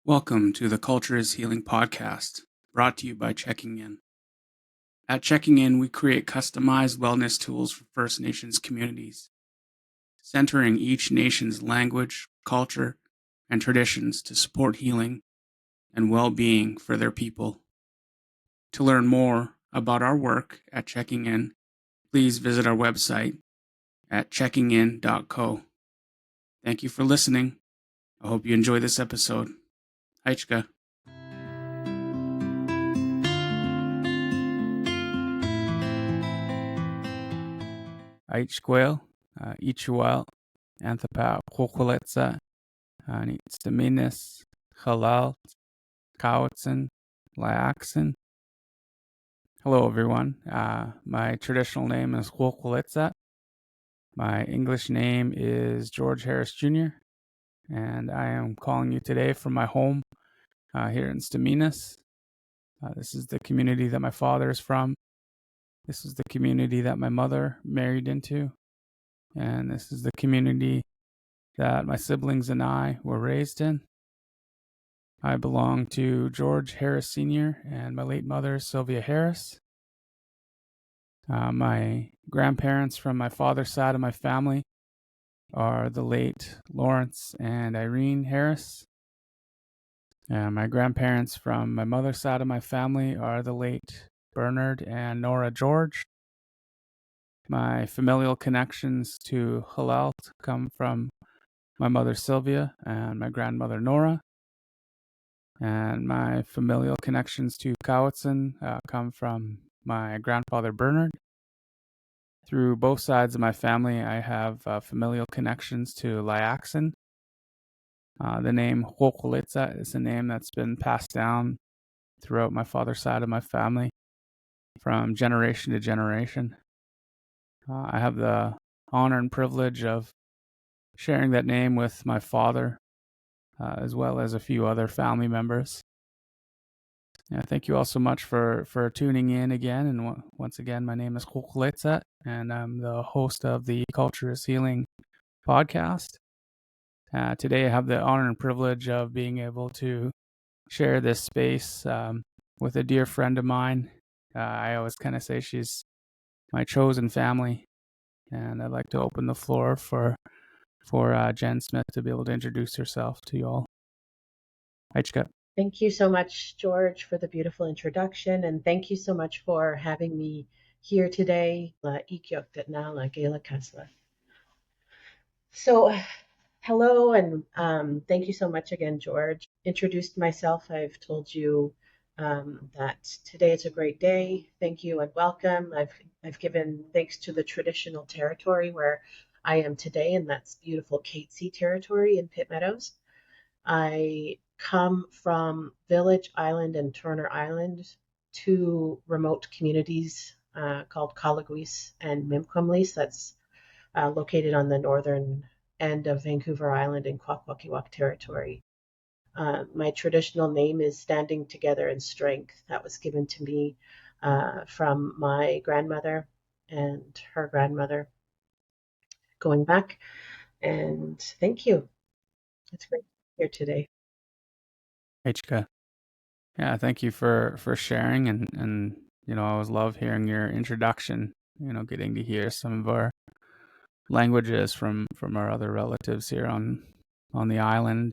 Welcome to the Culture is Healing podcast, brought to you by Checking In. At Checking In, we create customized wellness tools for First Nations communities, centering each nation's language, culture, and traditions to support healing and well-being for their people. To learn more about our work at Checking In, please visit our website at checkingin.co. Thank you for listening. I hope you enjoy this episode. Aichka. Aichquel, Ichual, Anthapa, Quoqualitza, Nitstaminis, Halal, Cowitson, Liaxin. Hello, everyone. My traditional name is Quoqualitza. My English name is George Harris Jr., and I am calling you today from my home here in Staminis. This is the community that my father is from. This is the community that my mother married into. And this is the community that my siblings and I were raised in. I belong to George Harris Sr. and my late mother, Sylvia Harris. My grandparents from my father's side of my family are the late Lawrence and Irene Harris. And my grandparents from my mother's side of my family are the late Bernard and Nora George. My familial connections to Halalt come from my mother Sylvia and my grandmother Nora. And my familial connections to Cowitson come from my grandfather Bernard. Through both sides of my family, I have familial connections to Liaxin. The name Quoqualitza is a name that's been passed down throughout my father's side of my family from generation to generation. I have the honor and privilege of sharing that name with my father, as well as a few other family members. Yeah, thank you all so much for tuning in again. And once again, my name is Tlowitsis, and I'm the host of the Culture is Healing podcast. Today, I have the honor and privilege of being able to share this space with a dear friend of mine. I always kind of say she's my chosen family, and I'd like to open the floor for Jenn Smith to be able to introduce herself to you all. Aichka. Thank you so much, George, for the beautiful introduction, and thank you so much for having me here today. So, hello, and thank you so much again, George. Introduced myself. I've told you that today is a great day. Thank you and welcome. I've given thanks to the traditional territory where I am today, and that's beautiful Catesy territory in Pitt Meadows. I come from Village Island and Turner Island, two remote communities called Colagwis and Mimquamlis. That's located on the northern end of Vancouver Island in Kwakwaka'wakw territory. My traditional name is Standing Together in Strength. That was given to me from my grandmother and her grandmother going back. And thank you. It's great to be here today. Aichka. Yeah, thank you for sharing, and I always love hearing your introduction. Getting to hear some of our languages from our other relatives here on the island.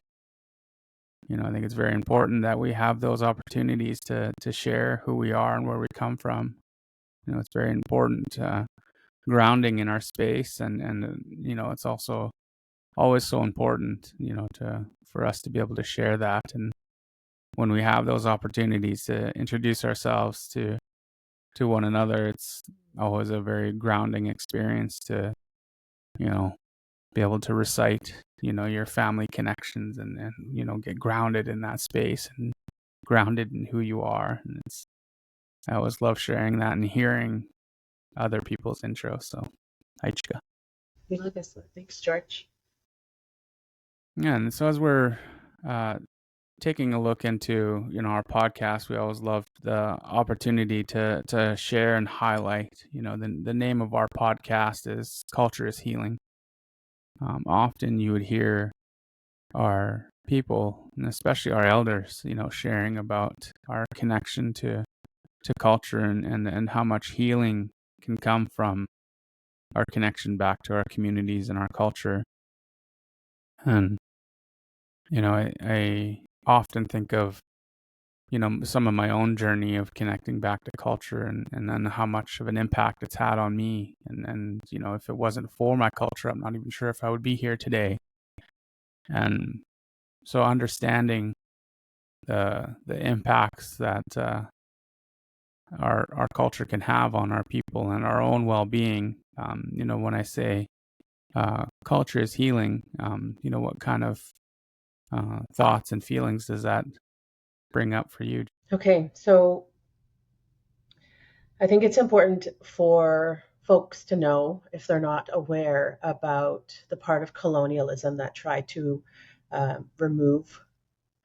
I think it's very important that we have those opportunities to share who we are and where we come from. It's very important grounding in our space, and it's also always so important for us to be able to share that. And when we have those opportunities to introduce ourselves to one another, it's always a very grounding experience to be able to recite your family connections and get grounded in that space and grounded in who you are. And I always love sharing that and hearing other people's intro. So Aichka. Thanks, George. Yeah, and so as we're taking a look into our podcast, we always love the opportunity to share and highlight. The name of our podcast is Culture is Healing. Often you would hear our people, and especially our elders, sharing about our connection to culture, and how much healing can come from our connection back to our communities and our culture. And I often think of some of my own journey of connecting back to culture, and then how much of an impact it's had on me. And if it wasn't for my culture, I'm not even sure if I would be here today. And so understanding the impacts that our culture can have on our people and our own well-being. When I say culture is healing, what kind of thoughts and feelings does that bring up for you? Okay, so I think it's important for folks to know, if they're not aware, about the part of colonialism that tried to remove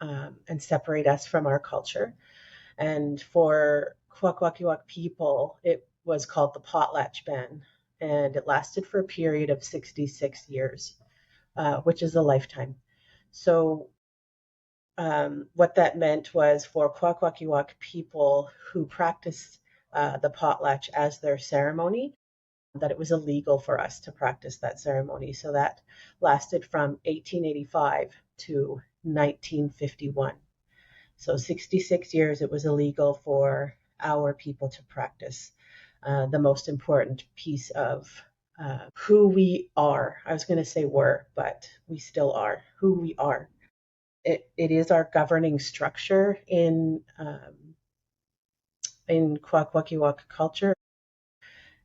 and separate us from our culture. And for Kwakwaka'wakw people, it was called the Potlatch Ban, and it lasted for a period of 66 years, which is a lifetime. So what that meant was for Kwakwaka'wakw people who practiced the potlatch as their ceremony, that it was illegal for us to practice that ceremony. So that lasted from 1885 to 1951. So 66 years it was illegal for our people to practice the most important piece of who we are. I was going to say were, but we still are who we are. It is our governing structure in Kwakwaka'wakw culture.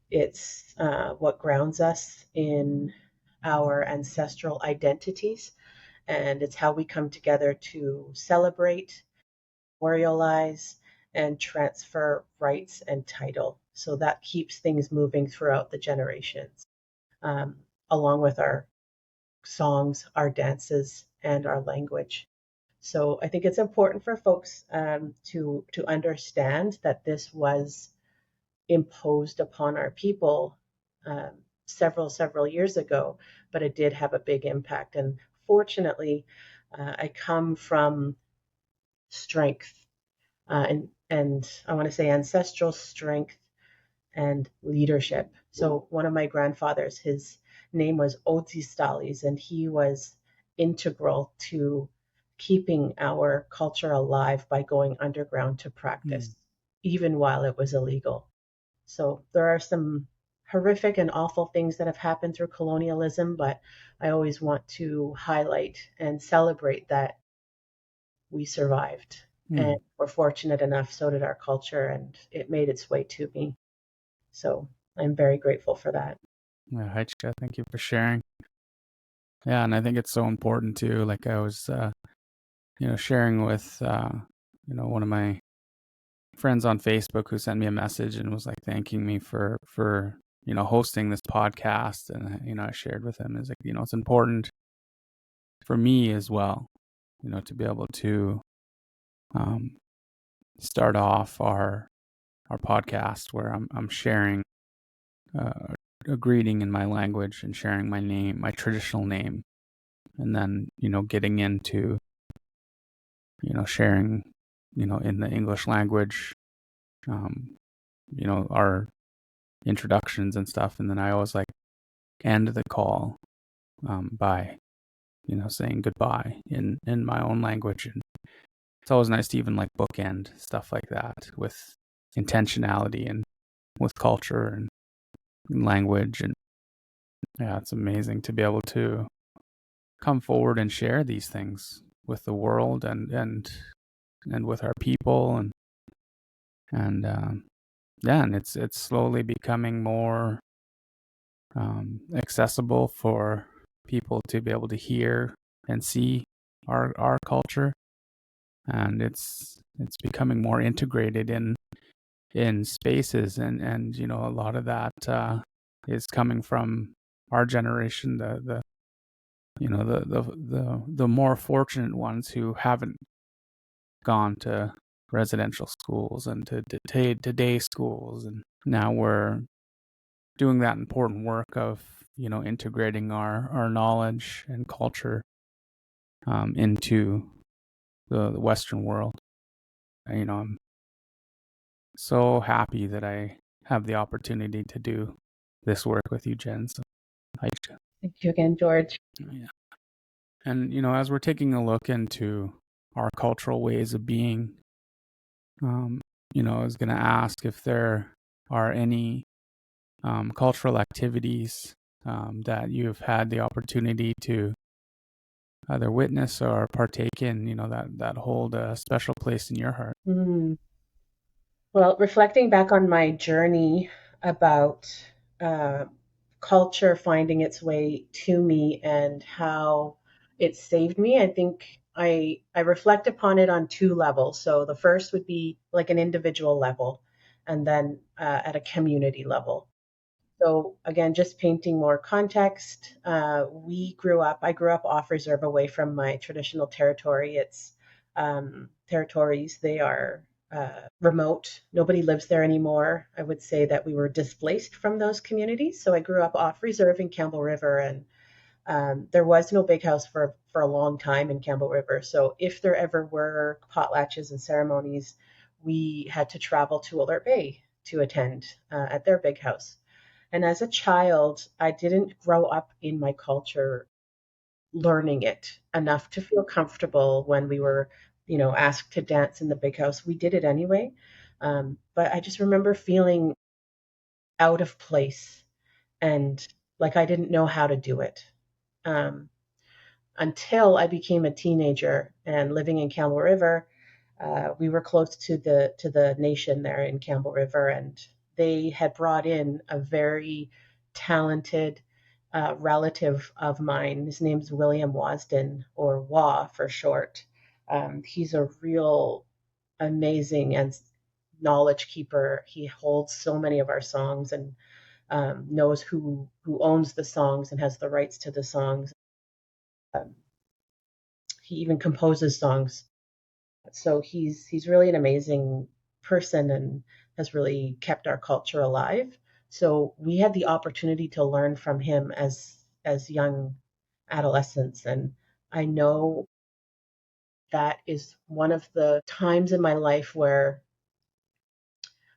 It's what grounds us in our ancestral identities, and it's how we come together to celebrate, memorialize, and transfer rights and title. So that keeps things moving throughout the generations, along with our songs, our dances, and our language. So I think it's important for folks to understand that this was imposed upon our people several years ago, but it did have a big impact. And fortunately, I come from strength, and I want to say ancestral strength and leadership. So one of my grandfathers, his name was Tlowitsis, and he was integral to keeping our culture alive by going underground to practice, even while it was illegal. So there are some horrific and awful things that have happened through colonialism, but I always want to highlight and celebrate that we survived. And we're fortunate enough, so did our culture, and it made its way to me. So I'm very grateful for that. Yeah, hi, Chica. Thank you for sharing. Yeah, and I think it's so important too. Like I was, sharing with, one of my friends on Facebook who sent me a message and was like thanking me for hosting this podcast, and I shared with him is like it's important for me as well, to be able to start off our podcast where I'm sharing a greeting in my language and sharing my name, my traditional name, and then getting into sharing in the English language, our introductions and stuff. And then I always like end the call by saying goodbye in my own language. And it's always nice to even like bookend stuff like that with intentionality and with culture and language. And yeah, it's amazing to be able to come forward and share these things with the world and with our people, and and it's slowly becoming more accessible for people to be able to hear and see our culture, and it's becoming more integrated in spaces, and a lot of that is coming from our generation, the more fortunate ones who haven't gone to residential schools and to day schools, and now we're doing that important work of integrating our knowledge and culture into the Western world. I'm so happy that I have the opportunity to do this work with you, Jenn. So, Thank you again, George. yeah. And as we're taking a look into our cultural ways of being, I was going to ask if there are any cultural activities that you've had the opportunity to either witness or partake in, that hold a special place in your heart. Mm. Well, reflecting back on my journey about uh, culture finding its way to me and how it saved me, I think I reflect upon it on two levels. So the first would be like an individual level, and then at a community level. So again, just painting more context. I grew up off reserve away from my traditional territory. It's territories. They are remote. Nobody lives there anymore. I would say that we were displaced from those communities. So I grew up off reserve in Campbell River, and there was no big house for a long time in Campbell River. So if there ever were potlatches and ceremonies, we had to travel to Alert Bay to attend at their big house. And as a child, I didn't grow up in my culture learning it enough to feel comfortable when we were, asked to dance in the big house. We did it anyway. But I just remember feeling out of place and like I didn't know how to do it. Um, until I became a teenager and living in Campbell River, we were close to the nation there in Campbell River, and they had brought in a very talented relative of mine. His name's William Wasden, or Wa for short. He's a real amazing and knowledge keeper. He holds so many of our songs and knows who owns the songs and has the rights to the songs. Um, he even composes songs. So he's really an amazing person and has really kept our culture alive. So we had the opportunity to learn from him as young adolescents, and I know that is one of the times in my life where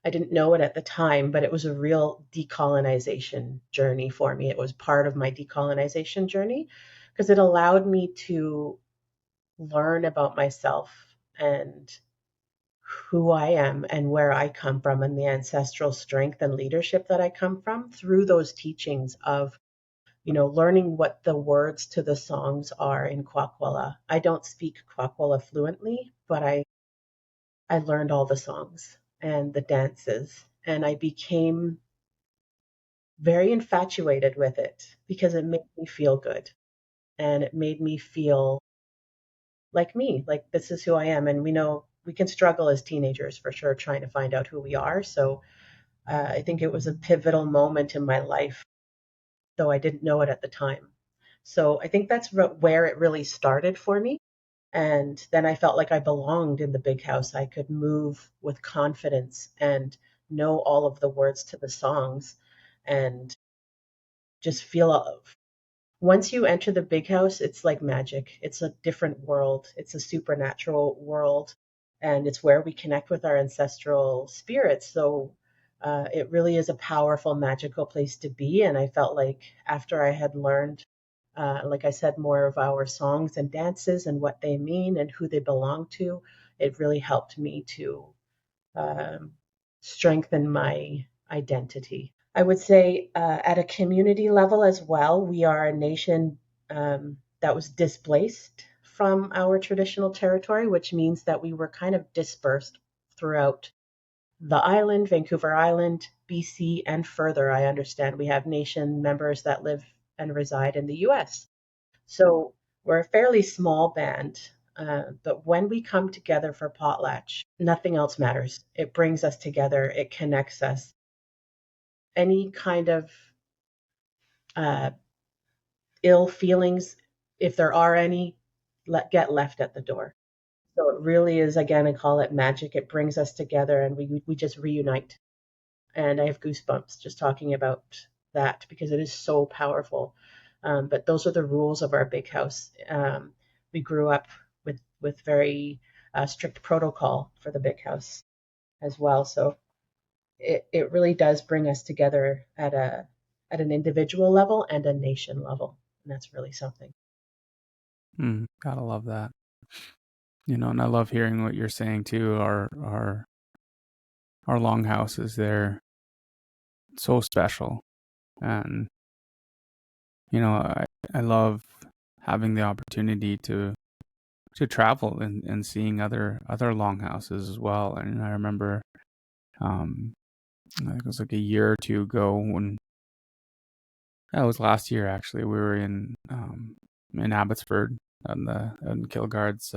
I didn't know it at the time, but it was a real decolonization journey for me. It was part of my decolonization journey because it allowed me to learn about myself and who I am and where I come from and the ancestral strength and leadership that I come from through those teachings of, learning what the words to the songs are in Kwakwala. I don't speak Kwakwala fluently, but I learned all the songs and the dances, and I became very infatuated with it because it made me feel good and it made me feel like me, like this is who I am. And we know we can struggle as teenagers for sure trying to find out who we are. So I think it was a pivotal moment in my life, though I didn't know it at the time. So I think that's where it really started for me. And then I felt like I belonged in the big house. I could move with confidence and know all of the words to the songs and just feel. Once you enter the big house, it's like magic. It's a different world. It's a supernatural world, and it's where we connect with our ancestral spirits. So it really is a powerful, magical place to be. And I felt like after I had learned, like I said, more of our songs and dances and what they mean and who they belong to, it really helped me to um, strengthen my identity. I would say at a community level as well, we are a nation that was displaced from our traditional territory, which means that we were kind of dispersed throughout the island, Vancouver Island, BC, and further. I understand we have nation members that live and reside in the US. So we're a fairly small band. But when we come together for potlatch, nothing else matters. It brings us together, it connects us. Any kind of uh, ill feelings, if there are any, get left at the door. So it really is, again, I call it magic. It brings us together and we just reunite. And I have goosebumps just talking about that because it is so powerful. But those are the rules of our big house. we grew up with very strict protocol for the big house as well. So it really does bring us together at an individual level and a nation level, and that's really something. Gotta love that. And I love hearing what you're saying too. Our longhouses, they're so special, and I love having the opportunity to travel and seeing other longhouses as well. And I remember, I think it was like a year or two ago when that was last year actually. We were in Abbotsford on Kilgard's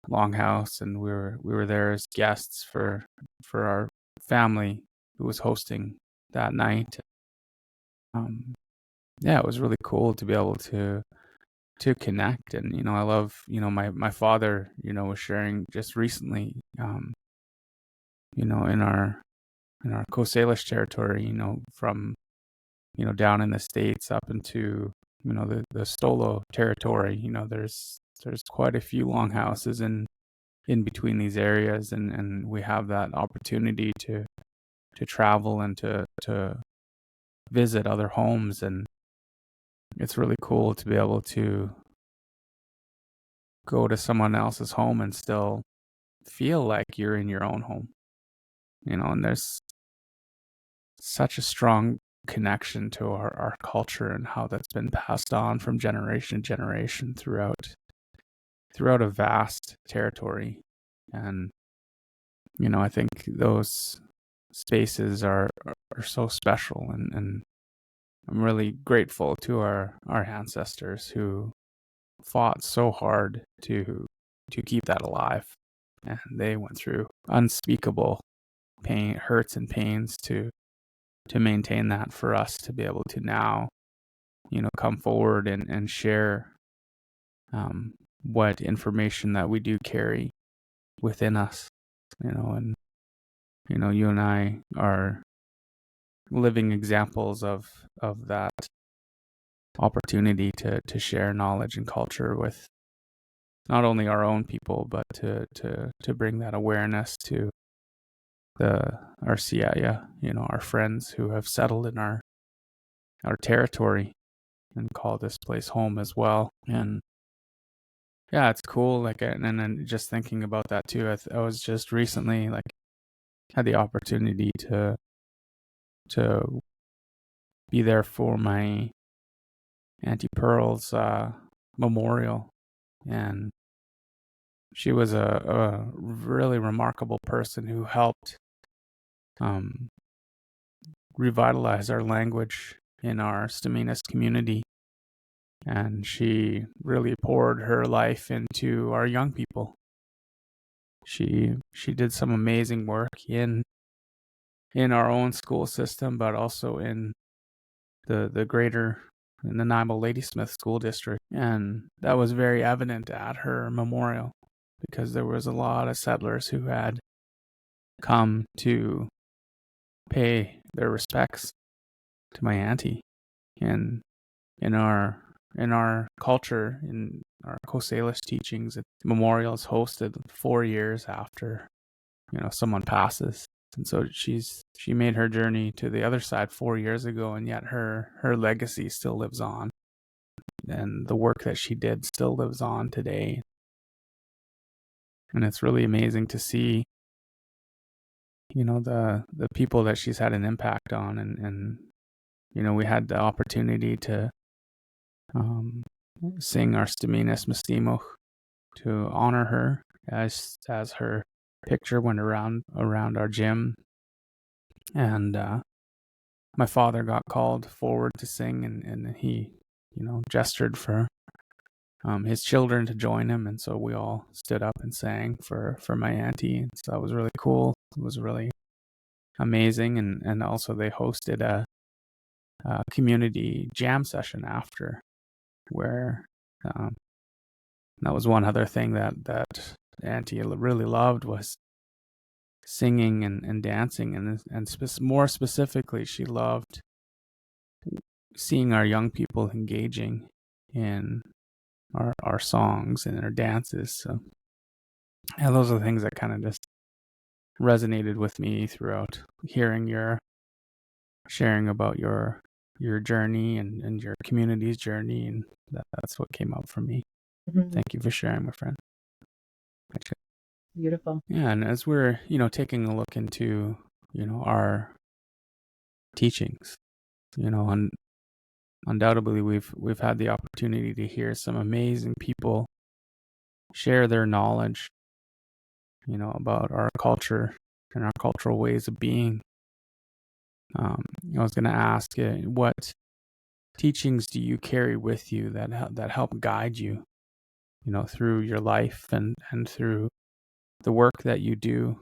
longhouse, and we were there as guests for our family who was hosting that night. Yeah, it was really cool to be able to connect. And I love, my father, was sharing just recently, in our Coast Salish territory, from down in the States up into the Stolo territory. There's quite a few longhouses in between these areas, and we have that opportunity to travel and to visit other homes. And it's really cool to be able to go to someone else's home and still feel like you're in your own home. And there's such a strong connection to our culture and how that's been passed on from generation to generation throughout a vast territory. And I think those spaces are so special, and I'm really grateful to our ancestors who fought so hard to keep that alive, and they went through unspeakable pain, hurts and pains to maintain that for us to be able to now come forward and share what information that we do carry within us. And you and I are living examples of that opportunity to share knowledge and culture with not only our own people, but to bring that awareness to our Siaya, our friends who have settled in our territory and call this place home as well. And yeah, it's cool. Like, and then just thinking about that too, I was just recently had the opportunity to be there for my Auntie Pearl's memorial, and she was a really remarkable person who helped revitalize our language in our Staminas community. And she really poured her life into our young people. She did some amazing work in our own school system, but also in the greater Nanaimo Ladysmith School District. And that was very evident at her memorial, because there was a lot of settlers who had come to pay their respects to my auntie. And in our culture, in our Coast Salish teachings, memorial is hosted 4 years after someone passes. And so she made her journey to the other side 4 years ago, and yet her legacy still lives on, and the work that she did still lives on today. And it's really amazing to see the people that she's had an impact on. And we had the opportunity to sing our Staminas Mistimoch to honor her as her picture went around our gym. And my father got called forward to sing, and he gestured for his children to join him, and so we all stood up and sang for my auntie. And so that was really cool. It was really amazing. And also they hosted a community jam session after, where that was one other thing that auntie really loved, was singing and dancing, and more specifically, she loved seeing our young people engaging in our songs and our dances. So yeah, those are the things that kind of just resonated with me throughout hearing your sharing about your journey and your community's journey, and that's what came up for me. Mhm. Thank you for sharing, my friend. Beautiful. Yeah, and as we're taking a look into our teachings, and undoubtedly we've had the opportunity to hear some amazing people share their knowledge, about our culture and our cultural ways of being. I was going to ask, what teachings do you carry with you that help guide you, through your life and through the work that you do,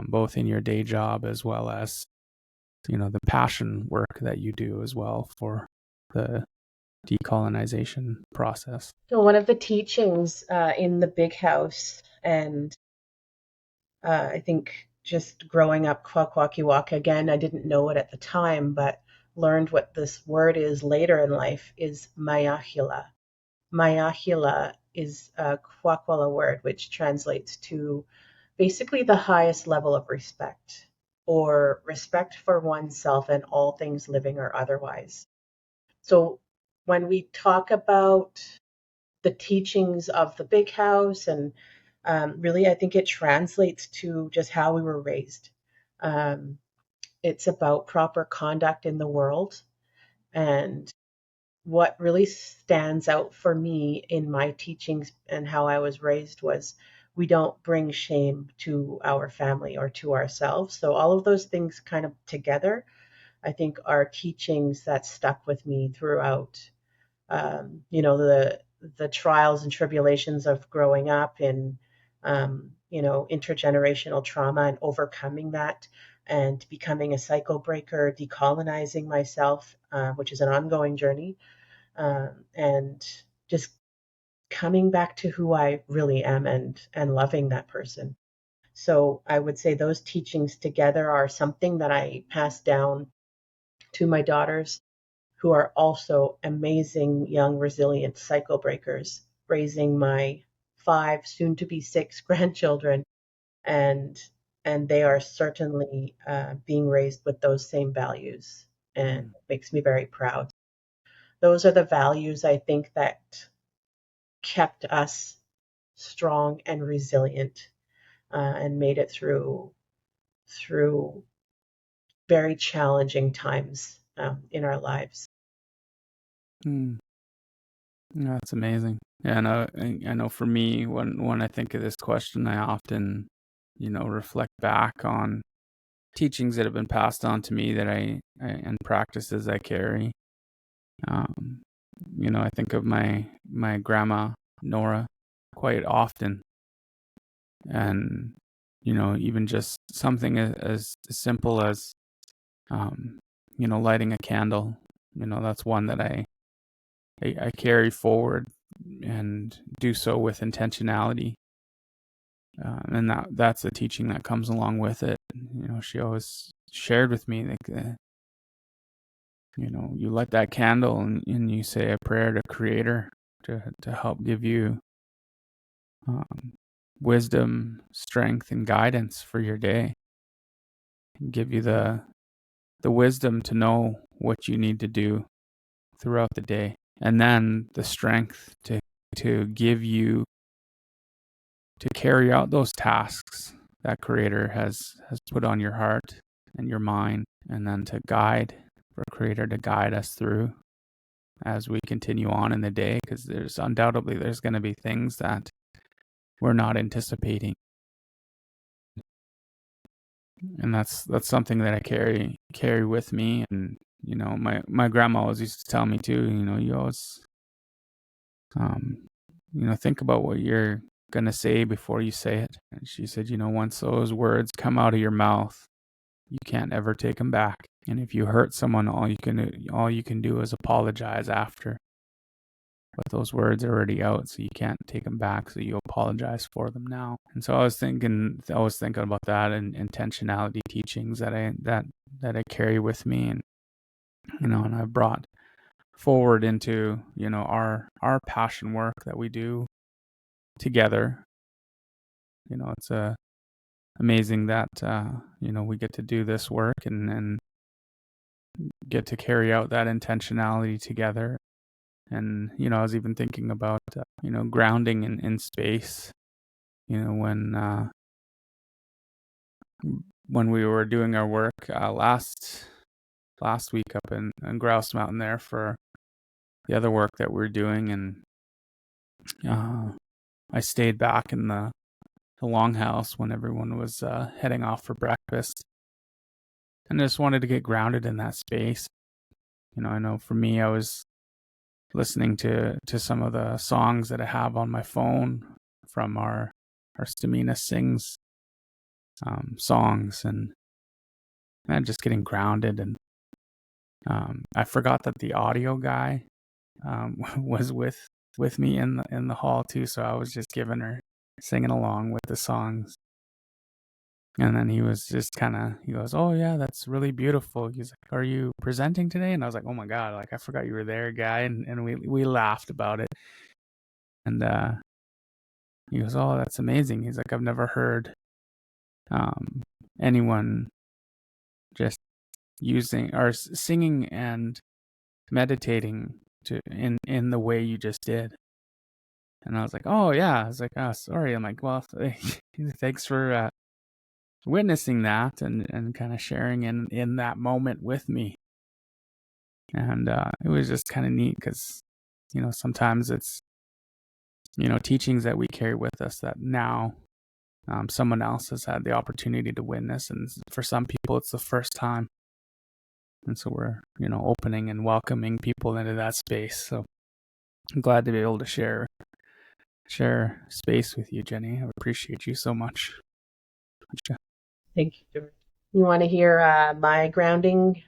both in your day job as well as the passion work that you do as well for the decolonization process. So one of the teachings in the big house, and I think just growing up Kwakwakiwak, again, I didn't know it at the time, but learned what this word is later in life, is mayahila. Mayahila is a Kwakwala word, which translates to basically the highest level of respect, or respect for oneself and all things living or otherwise. So when we talk about the teachings of the big house, and really, I think it translates to just how we were raised. Um, it's about proper conduct in the world. And what really stands out for me in my teachings and how I was raised was, we don't bring shame to our family or to ourselves. So all of those things kind of together, I think, are teachings that stuck with me throughout, the trials and tribulations of growing up in, intergenerational trauma, and overcoming that, and becoming a cycle breaker, decolonizing myself, which is an ongoing journey, and just coming back to who I really am, and loving that person. So I would say those teachings together are something that I pass down to my daughters, who are also amazing, young, resilient cycle breakers, raising my 5, soon to be 6 grandchildren, and they are certainly being raised with those same values, and it makes me very proud. Those are the values, I think, that kept us strong and resilient, and made it through very challenging times in our lives. Mm. Yeah, that's amazing. Yeah, I know for me, when I think of this question, I often, reflect back on teachings that have been passed on to me that and practices I carry. Um, I think of my grandma Nora quite often, and even just something as simple as lighting a candle. That's one that I carry forward and do so with intentionality. And that's a teaching that comes along with it. She always shared with me, like, you light that candle and you say a prayer to Creator to help give you wisdom, strength, and guidance for your day. Give you the wisdom to know what you need to do throughout the day, and then the strength to give you to carry out those tasks that Creator has put on your heart and your mind, and then for Creator to guide us through as we continue on in the day, because there's undoubtedly going to be things that we're not anticipating, and that's something that I carry with me. And my grandma always used to tell me too, you always think about what you're going to say before you say it. And she said, once those words come out of your mouth, you can't ever take them back. And if you hurt someone, all you can do is apologize after. But those words are already out, so you can't take them back. So you apologize for them now. And so I was thinking about that, and intentionality teachings that I carry with me, and and I brought forward into, our passion work that we do together. It's amazing that we get to do this work and get to carry out that intentionality together. And I was even thinking about grounding in space. When we were doing our work last week up in Grouse Mountain there for the other work that we're doing, and I stayed back in the longhouse when everyone was heading off for breakfast, and I just wanted to get grounded in that space. I know for me, I was listening to some of the songs that I have on my phone from our Stamina Sings songs, and just getting grounded. And I forgot that the audio guy was with me in the hall too, so I was just singing along with the songs. And then he was just he goes, "Oh yeah, that's really beautiful." He's like, "Are you presenting today?" And I was like, "Oh my God, like I forgot you were there, guy." And we laughed about it. And he goes, "Oh, that's amazing." He's like, "I've never heard anyone just using or singing and meditating in the way you just did." And I was like, "Oh yeah." I was like, "Oh, sorry." I'm like, "Well, thanks for witnessing that and kind of sharing in that moment with me." And it was just kind of neat because sometimes it's teachings that we carry with us that now someone else has had the opportunity to witness, and for some people it's the first time. And so we're opening and welcoming people into that space. So I'm glad to be able to share space with you, Jenny. I appreciate you so much. Thank you, George. You want to hear my grounding?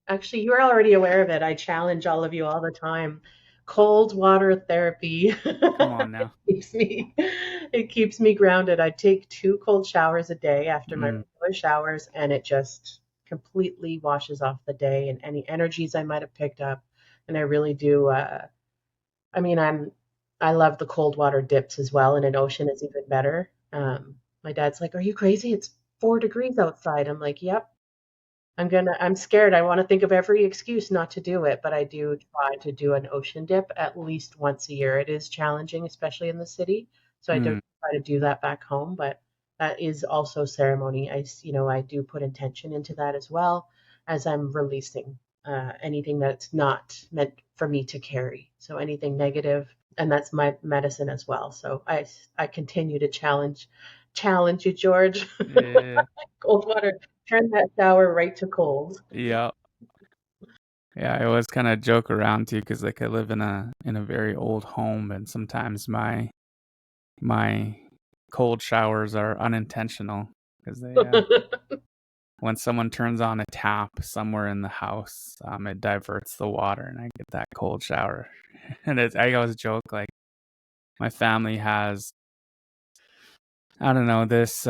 Actually, you're already aware of it. I challenge all of you all the time. Cold water therapy. Come on now. It keeps me grounded. I take 2 cold showers a day after my regular showers, and it just completely washes off the day and any energies I might have picked up. And I really do. I love the cold water dips as well, and an ocean is even better. My dad's like, "Are you crazy? It's 4 degrees outside." I'm like, "Yep, I'm scared. I want to think of every excuse not to do it, but I do try to do an ocean dip at least once a year. It is challenging, especially in the city. So I don't try to do that back home, but that is also ceremony. I do put intention into that as well as I'm releasing anything that's not meant for me to carry. So anything negative, and that's my medicine as well. So I continue to challenge you, George. Yeah. Cold water. Turn that shower right to cold. Yeah. Yeah, I always kind of joke around too, because like I live in a very old home, and sometimes my cold showers are unintentional because they when someone turns on a tap somewhere in the house, it diverts the water, and I get that cold shower. And I always joke like my family has, I don't know, this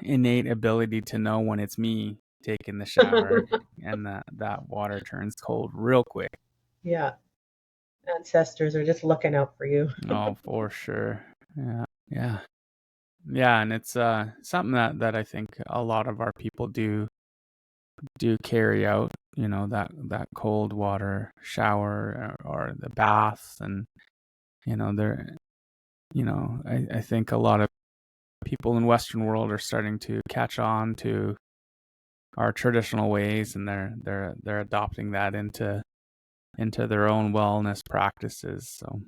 innate ability to know when it's me taking the shower, and that water turns cold real quick. Yeah, ancestors are just looking out for you. Oh, for sure. Yeah. Yeah. Yeah, and it's something that I think a lot of our people do carry out, that cold water shower or the bath. And they're I think a lot of people in Western world are starting to catch on to our traditional ways, and they're adopting that into their own wellness practices. So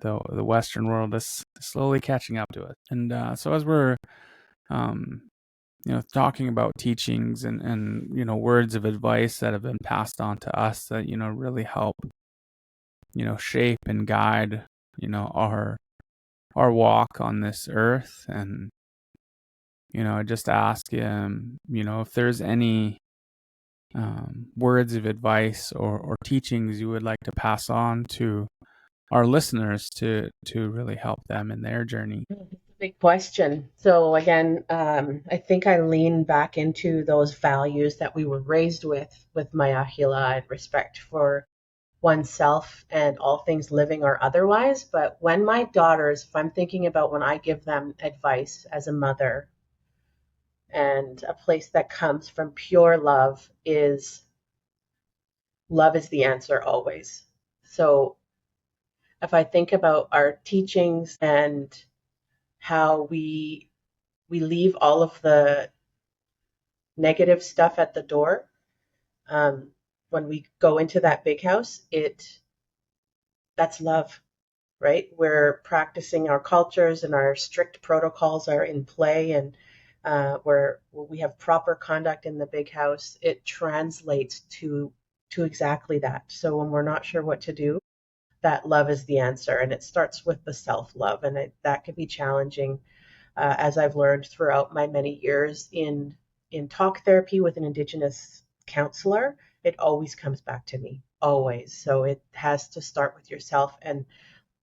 the Western world is slowly catching up to it. And so as we're talking about teachings and words of advice that have been passed on to us that really help shape and guide our walk on this earth. And I just ask if there's any words of advice or teachings you would like to pass on to our listeners to really help them in their journey. Big question. So again, I think I lean back into those values that we were raised with my ahila and respect for oneself and all things living or otherwise. But when my daughters, if I'm thinking about when I give them advice as a mother, and a place that comes from pure love is the answer always. So if I think about our teachings and how we leave all of the negative stuff at the door, um, when we go into that big house, that's love, right? We're practicing our cultures and our strict protocols are in play, and where we have proper conduct in the big house, it translates to exactly that. So when we're not sure what to do, that love is the answer, and it starts with the self love, and that can be challenging, as I've learned throughout my many years in talk therapy with an Indigenous counselor. It always comes back to me, always. So it has to start with yourself, and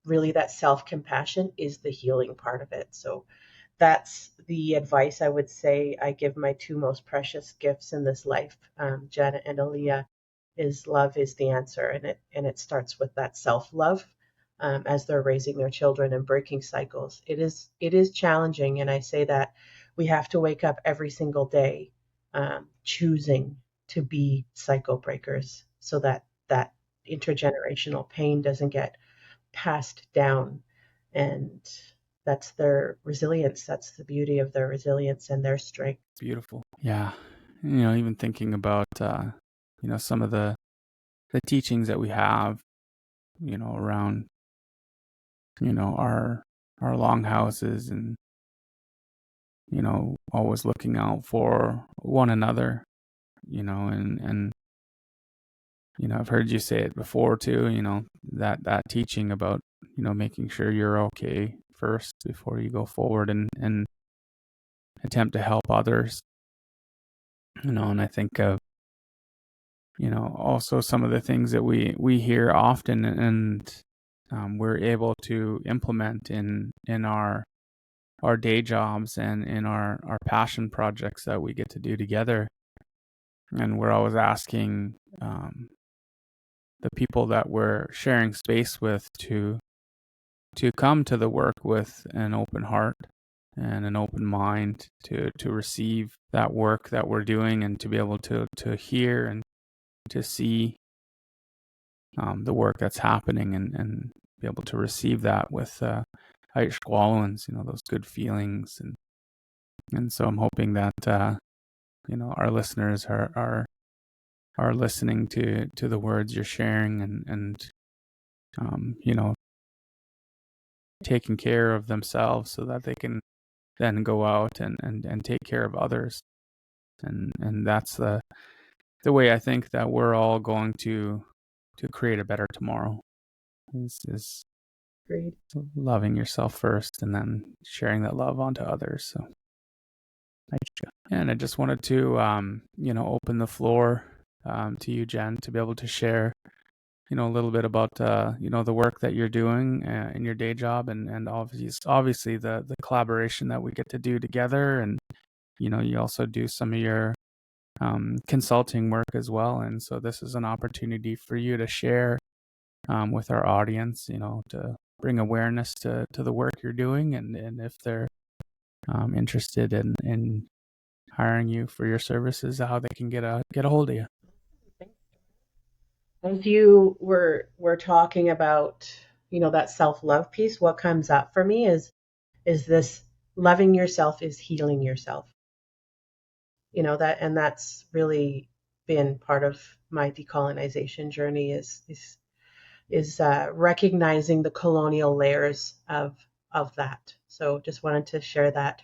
really that self-compassion is the healing part of it. So that's the advice I would say I give my two most precious gifts in this life, Jenna and Aaliyah, is love is the answer, and it starts with that self-love, as they're raising their children and breaking cycles. It is challenging, and I say that we have to wake up every single day, choosing to be cycle breakers, so that that intergenerational pain doesn't get passed down. And that's their resilience. That's the beauty of their resilience and their strength. Beautiful. Yeah. Even thinking about, some of the teachings that we have, around, our longhouses and, always looking out for one another, and I've heard you say it before too, that teaching about, making sure you're okay first before you go forward and attempt to help others, and I think of, also some of the things that we hear often, and we're able to implement in our day jobs and in our passion projects that we get to do together. And we're always asking the people that we're sharing space with to come to the work with an open heart and an open mind to receive that work that we're doing, and to be able to hear and to see the work that's happening, and be able to receive that with Aishkwalans, those good feelings, and so I'm hoping that our listeners are listening to the words you're sharing, and taking care of themselves so that they can then go out and take care of others, and that's the way I think that we're all going to create a better tomorrow, is Agreed. loving yourself first and then sharing that love onto others. So and I just wanted to open the floor to you, Jen, to be able to share a little bit about the work that you're doing in your day job, and obviously the collaboration that we get to do together, and you also do some of your consulting work as well, and so this is an opportunity for you to share with our audience, to bring awareness to the work you're doing, and if they're interested in hiring you for your services, how they can get a hold of you. As you were talking about, that self-love piece, what comes up for me is this: loving yourself is healing yourself. That's really been part of my decolonization journey, is recognizing the colonial layers of that. So just wanted to share that,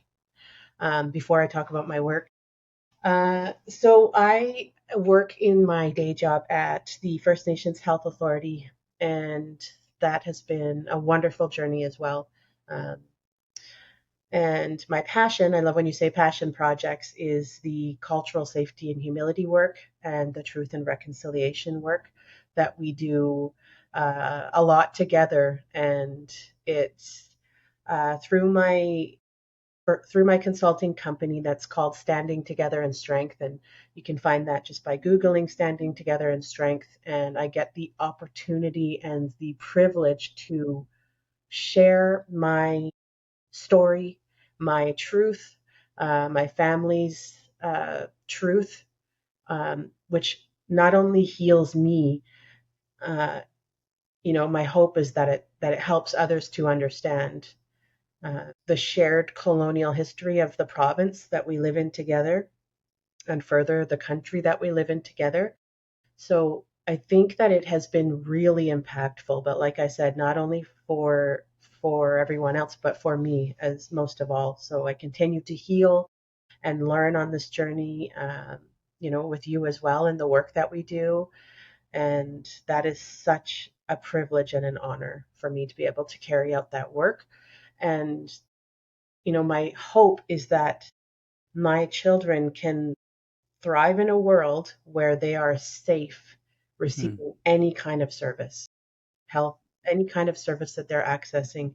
before I talk about my work. So I work in my day job at the First Nations Health Authority, and that has been a wonderful journey as well. Um, and my passion, I love when you say passion projects, is the cultural safety and humility work and the truth and reconciliation work that we do a lot together. And it's through my through my consulting company that's called Standing Together in Strength. And you can find that just by Googling Standing Together in Strength. And I get the opportunity and the privilege to share my story, my truth, my family's truth, which not only heals me, uh, my hope is that it helps others to understand the shared colonial history of the province that we live in together, and further the country that we live in together. So I think that it has been really impactful. But like I said, not only for everyone else, but for me as most of all. So I continue to heal and learn on this journey, with you as well in the work that we do. And that is such a privilege and an honor for me to be able to carry out that work. And, my hope is that my children can thrive in a world where they are safe receiving any kind of service, health, any kind of service that they're accessing.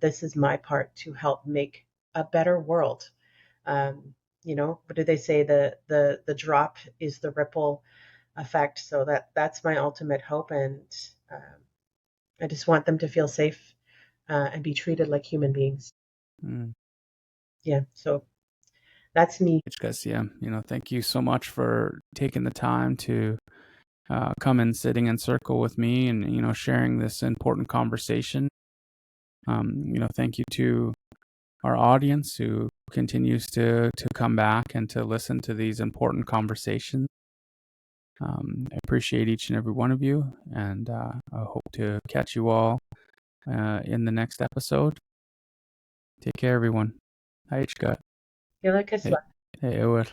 This is my part to help make a better world. What do they say? The drop is the ripple effect. So that's my ultimate hope, and I just want them to feel safe and be treated like human beings. Mm. Yeah. So that's me. Yeah, thank you so much for taking the time to come and sitting in circle with me and, sharing this important conversation. Thank you to our audience who continues to come back and to listen to these important conversations. I appreciate each and every one of you, and I hope to catch you all in the next episode. Take care, everyone. Hi, Scott. You're like a Hey, hey,